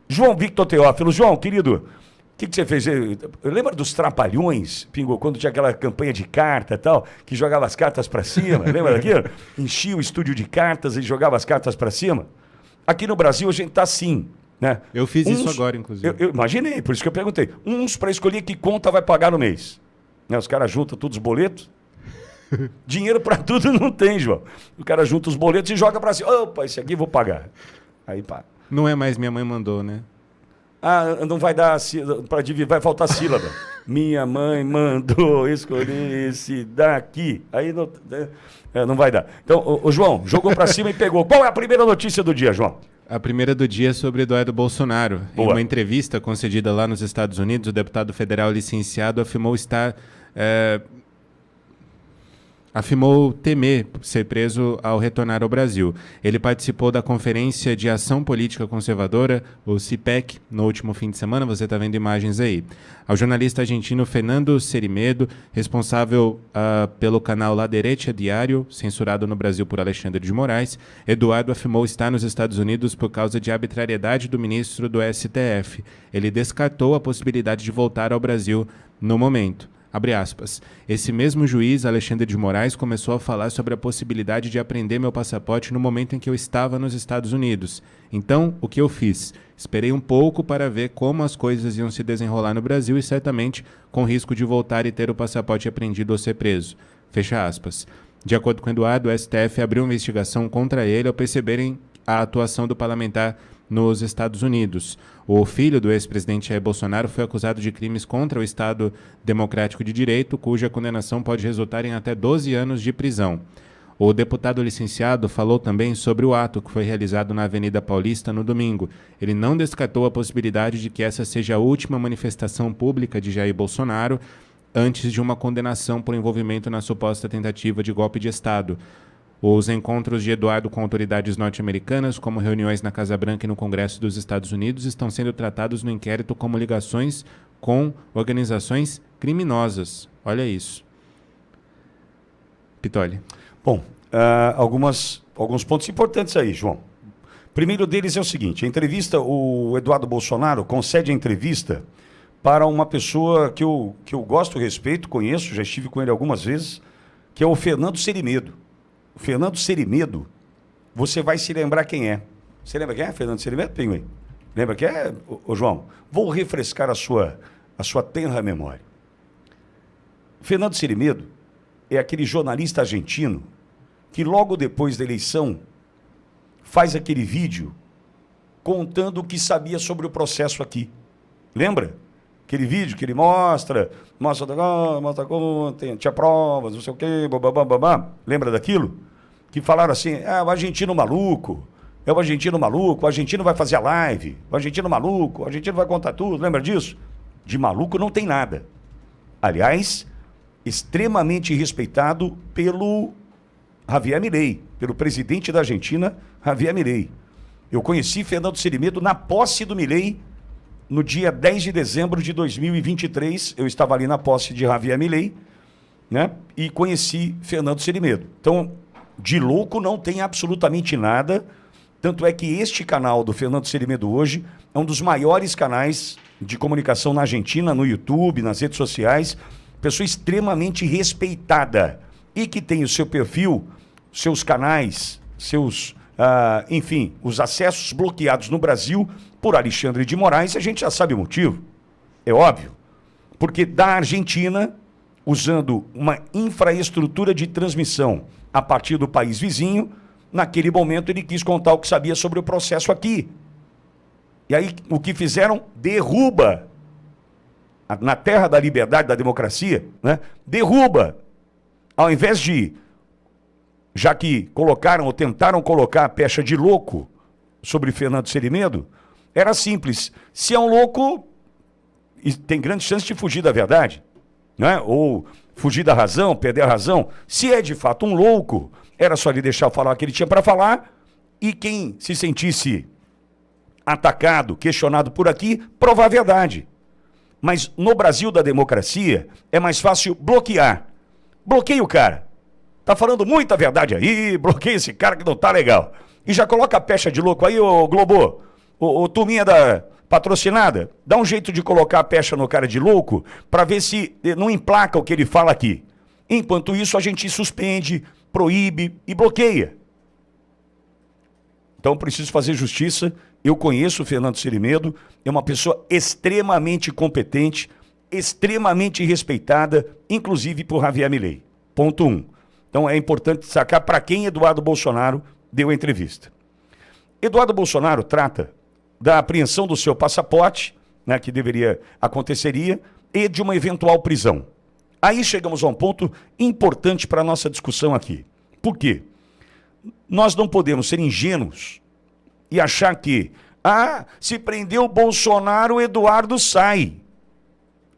João Victor Teófilo. João, querido, o que você fez? Lembra dos Trapalhões, Pingo, quando tinha aquela campanha de carta e tal, que jogava as cartas para cima? Lembra daquilo? Enchia o estúdio de cartas e jogava as cartas para cima? Aqui no Brasil a gente tá assim, né? Eu fiz isso agora, inclusive. Eu imaginei, por isso que eu perguntei. Uns para escolher que conta vai pagar no mês. Né? Os caras juntam todos os boletos. Dinheiro para tudo não tem, João. O cara junta os boletos e joga para cima. Opa, esse aqui eu vou pagar. Aí pá. Não é mais minha mãe mandou, né? Ah, não vai dar, vai faltar sílaba. Minha mãe mandou escolher esse daqui. Aí não vai dar. Então, o João jogou para cima e pegou. Qual é a primeira notícia do dia, João? A primeira do dia é sobre Eduardo Bolsonaro. Boa. Em uma entrevista concedida lá nos Estados Unidos, o deputado federal licenciado afirmou temer ser preso ao retornar ao Brasil. Ele participou da Conferência de Ação Política Conservadora, o CIPEC, no último fim de semana. Você está vendo imagens aí. Ao jornalista argentino Fernando Cerimedo, responsável pelo canal La Derecha Diário, censurado no Brasil por Alexandre de Moraes, Eduardo afirmou estar nos Estados Unidos por causa de arbitrariedade do ministro do STF. Ele descartou a possibilidade de voltar ao Brasil no momento. Abre aspas. Esse mesmo juiz, Alexandre de Moraes, começou a falar sobre a possibilidade de apreender meu passaporte no momento em que eu estava nos Estados Unidos. Então, o que eu fiz? Esperei um pouco para ver como as coisas iam se desenrolar no Brasil e certamente com risco de voltar e ter o passaporte apreendido ou ser preso. Fecha aspas. De acordo com Eduardo, o STF abriu uma investigação contra ele ao perceberem a atuação do parlamentar nos Estados Unidos. O filho do ex-presidente Jair Bolsonaro foi acusado de crimes contra o Estado Democrático de Direito, cuja condenação pode resultar em até 12 anos de prisão. O deputado licenciado falou também sobre o ato que foi realizado na Avenida Paulista no domingo. Ele não descartou a possibilidade de que essa seja a última manifestação pública de Jair Bolsonaro antes de uma condenação por envolvimento na suposta tentativa de golpe de Estado. Os encontros de Eduardo com autoridades norte-americanas, como reuniões na Casa Branca e no Congresso dos Estados Unidos, estão sendo tratados no inquérito como ligações com organizações criminosas. Olha isso. Pitoli. Bom, alguns pontos importantes aí, João. Primeiro deles é o seguinte, o Eduardo Bolsonaro concede a entrevista para uma pessoa que eu gosto, respeito, conheço, já estive com ele algumas vezes, que é o Fernando Cerimedo. O Fernando Cerimedo, você vai se lembrar quem é. Você lembra quem é, Fernando Cerimedo, Pinguim? Lembra quem é, ô João? Vou refrescar a sua tenra memória. Fernando Cerimedo é aquele jornalista argentino que logo depois da eleição faz aquele vídeo contando o que sabia sobre o processo aqui. Lembra? Aquele vídeo que ele mostra como tinha provas, não sei o quê, babá. Lembra daquilo? Que falaram assim, o argentino maluco, o argentino vai fazer a live, o argentino maluco, o argentino vai contar tudo, lembra disso? De maluco não tem nada. Aliás, extremamente respeitado pelo Javier Milei, pelo presidente da Argentina, Javier Milei. Eu conheci Fernando Cerimedo na posse do Milei, no dia 10 de dezembro de 2023, eu estava ali na posse de Javier Milei, né? E conheci Fernando Cerimedo. Então, de louco não tem absolutamente nada, tanto é que este canal do Fernando Cerimedo hoje é um dos maiores canais de comunicação na Argentina, no YouTube, nas redes sociais, pessoa extremamente respeitada e que tem o seu perfil, seus canais, enfim, os acessos bloqueados no Brasil por Alexandre de Moraes, a gente já sabe o motivo, é óbvio, porque da Argentina, usando uma infraestrutura de transmissão a partir do país vizinho, naquele momento ele quis contar o que sabia sobre o processo aqui. E aí o que fizeram? Derruba, na terra da liberdade, da democracia, né? Derruba, ao invés de, já que colocaram ou tentaram colocar a pecha de louco sobre Fernando Cerimedo, era simples. Se é um louco, tem grande chance de fugir da verdade, né? Ou fugir da razão, perder a razão. Se é de fato um louco, era só ele deixar falar o que ele tinha para falar e quem se sentisse atacado, questionado por aqui, provar a verdade. Mas no Brasil da democracia é mais fácil bloquear. Bloqueia o cara. Tá falando muita verdade aí, bloqueia esse cara que não tá legal. E já coloca a pecha de louco aí, ô Globo. Ô, turminha da patrocinada, dá um jeito de colocar a pecha no cara de louco para ver se não emplaca o que ele fala aqui. Enquanto isso, a gente suspende, proíbe e bloqueia. Então, preciso fazer justiça. Eu conheço o Fernando Cerimedo, é uma pessoa extremamente competente, extremamente respeitada, inclusive por Javier Milei. Ponto 1. Então, é importante destacar para quem Eduardo Bolsonaro deu a entrevista. Eduardo Bolsonaro trata da apreensão do seu passaporte, né, que aconteceria, e de uma eventual prisão. Aí chegamos a um ponto importante para a nossa discussão aqui. Por quê? Nós não podemos ser ingênuos e achar que, se prender o Bolsonaro, o Eduardo sai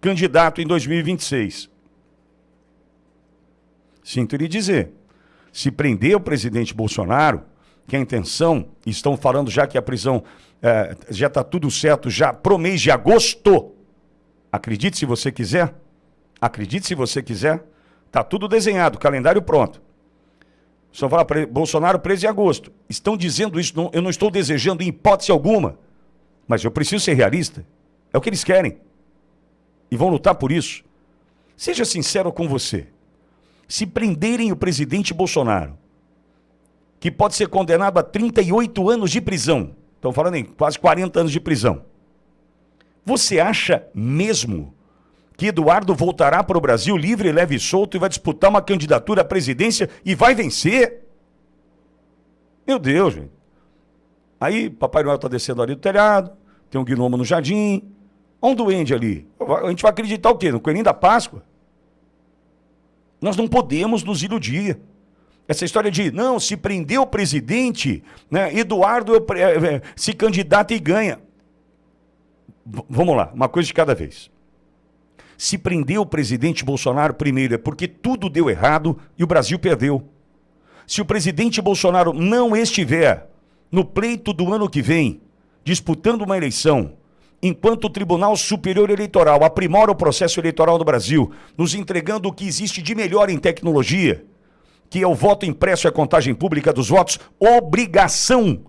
candidato em 2026. Sinto lhe dizer, se prender o presidente Bolsonaro, que a intenção, estão falando já que a prisão já está tudo certo, já pro mês de agosto, acredite se você quiser, está tudo desenhado, calendário pronto. Só fala Bolsonaro preso em agosto. Estão dizendo isso, eu não estou desejando em hipótese alguma, mas eu preciso ser realista. É o que eles querem. E vão lutar por isso. Seja sincero com você. Se prenderem o presidente Bolsonaro, que pode ser condenado a 38 anos de prisão, estão falando em quase 40 anos de prisão, você acha mesmo que Eduardo voltará para o Brasil livre, leve e solto e vai disputar uma candidatura à presidência e vai vencer? Meu Deus, gente. Aí Papai Noel está descendo ali do telhado, tem um gnomo no jardim, há um duende ali. A gente vai acreditar o quê? No coelhinho da Páscoa? Nós não podemos nos iludir. Essa história de, não, se prender o presidente, né, Eduardo se candidata e ganha. Vamos lá, uma coisa de cada vez. Se prender o presidente Bolsonaro, primeiro, é porque tudo deu errado e o Brasil perdeu. Se o presidente Bolsonaro não estiver no pleito do ano que vem, disputando uma eleição, enquanto o Tribunal Superior Eleitoral aprimora o processo eleitoral do Brasil, nos entregando o que existe de melhor em tecnologia, que é o voto impresso e a contagem pública dos votos, obrigação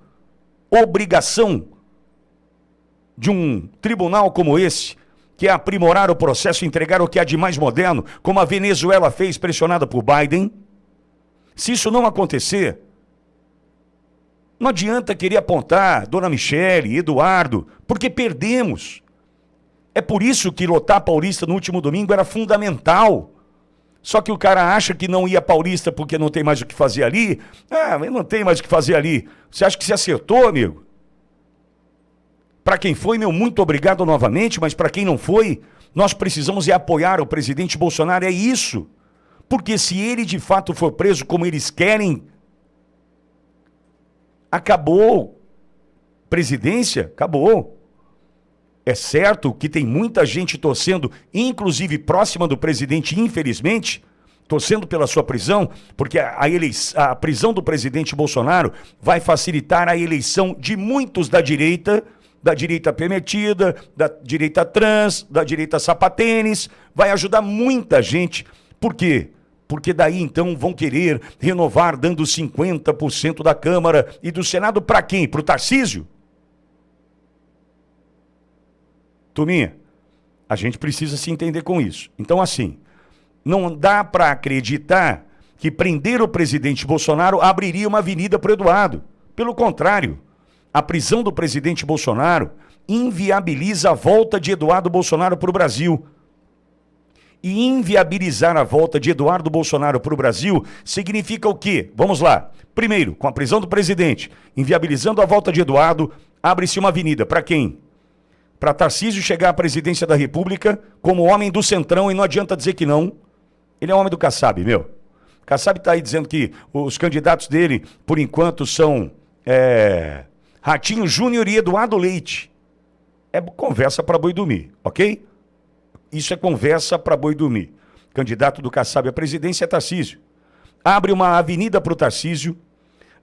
de um tribunal como esse, que é aprimorar o processo e entregar o que há de mais moderno, como a Venezuela fez, pressionada por Biden. Se isso não acontecer, não adianta querer apontar Dona Michele, Eduardo, porque perdemos. É por isso que lotar a Paulista no último domingo era fundamental. Só que o cara acha que não ia a Paulista porque não tem mais o que fazer ali. Mas não tem mais o que fazer ali. Você acha que se acertou, amigo? Para quem foi, muito obrigado novamente, mas para quem não foi, nós precisamos apoiar o presidente Bolsonaro, é isso. Porque se ele de fato for preso como eles querem, acabou. Presidência, acabou. É certo que tem muita gente torcendo, inclusive próxima do presidente, infelizmente, torcendo pela sua prisão, porque a prisão do presidente Bolsonaro vai facilitar a eleição de muitos da direita permitida, da direita trans, da direita sapatênis, vai ajudar muita gente. Por quê? Porque daí então vão querer renovar dando 50% da Câmara e do Senado para quem? Para o Tarcísio? Turminha, a gente precisa se entender com isso. Então assim, não dá para acreditar que prender o presidente Bolsonaro abriria uma avenida para o Eduardo. Pelo contrário, a prisão do presidente Bolsonaro inviabiliza a volta de Eduardo Bolsonaro para o Brasil. E inviabilizar a volta de Eduardo Bolsonaro para o Brasil significa o quê? Vamos lá. Primeiro, com a prisão do presidente, inviabilizando a volta de Eduardo, abre-se uma avenida. Para quem? Para Tarcísio chegar à presidência da República como homem do Centrão, e não adianta dizer que não. Ele é homem do Kassab, meu. Kassab está aí dizendo que os candidatos dele, por enquanto, são Ratinho Júnior e Eduardo Leite. É conversa para boi dormir, ok? Isso é conversa para boi dormir. Candidato do Kassab à presidência é Tarcísio. Abre uma avenida para o Tarcísio,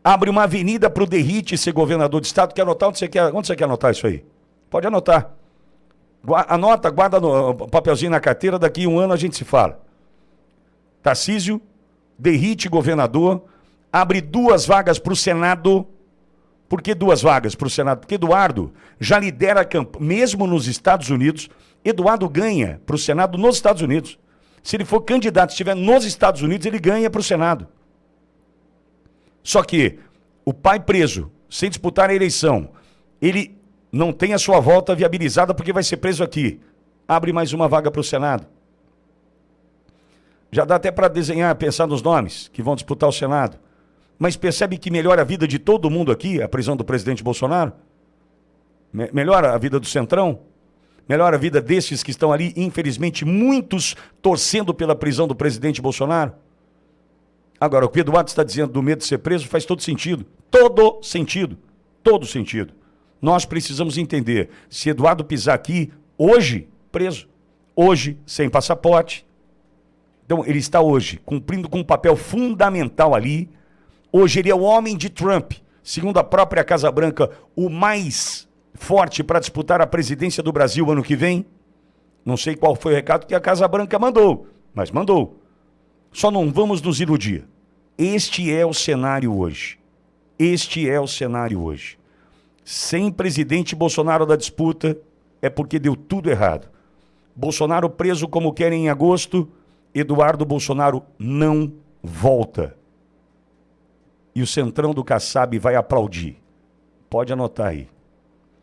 abre uma avenida para o Derrite ser governador de estado. Quer anotar? Onde você quer anotar isso aí? Pode anotar. Anota, guarda no papelzinho na carteira, daqui a um ano a gente se fala. Tarcísio, Derrite governador, abre 2 vagas para o Senado, Por que 2 vagas para o Senado? Porque Eduardo já lidera a campanha, mesmo nos Estados Unidos, Eduardo ganha para o Senado nos Estados Unidos. Se ele for candidato, estiver nos Estados Unidos, ele ganha para o Senado. Só que o pai preso, sem disputar a eleição, ele não tem a sua volta viabilizada porque vai ser preso aqui. Abre mais uma vaga para o Senado. Já dá até para desenhar, pensar nos nomes que vão disputar o Senado. Mas percebe que melhora a vida de todo mundo aqui, a prisão do presidente Bolsonaro? Melhora a vida do Centrão? Melhora a vida desses que estão ali, infelizmente, muitos torcendo pela prisão do presidente Bolsonaro? Agora, o que o Eduardo está dizendo do medo de ser preso faz todo sentido. Todo sentido. Todo sentido. Nós precisamos entender, se Eduardo pisar aqui, hoje, preso. Hoje, sem passaporte. Então, ele está hoje cumprindo com um papel fundamental ali. Hoje, ele é o homem de Trump. Segundo a própria Casa Branca, o mais forte para disputar a presidência do Brasil ano que vem. Não sei qual foi o recado que a Casa Branca mandou, mas mandou. Só não vamos nos iludir. Este é o cenário hoje. Este é o cenário hoje. Sem presidente Bolsonaro da disputa, é porque deu tudo errado. Bolsonaro preso como querem em agosto, Eduardo Bolsonaro não volta. E o Centrão do Kassab vai aplaudir. Pode anotar aí.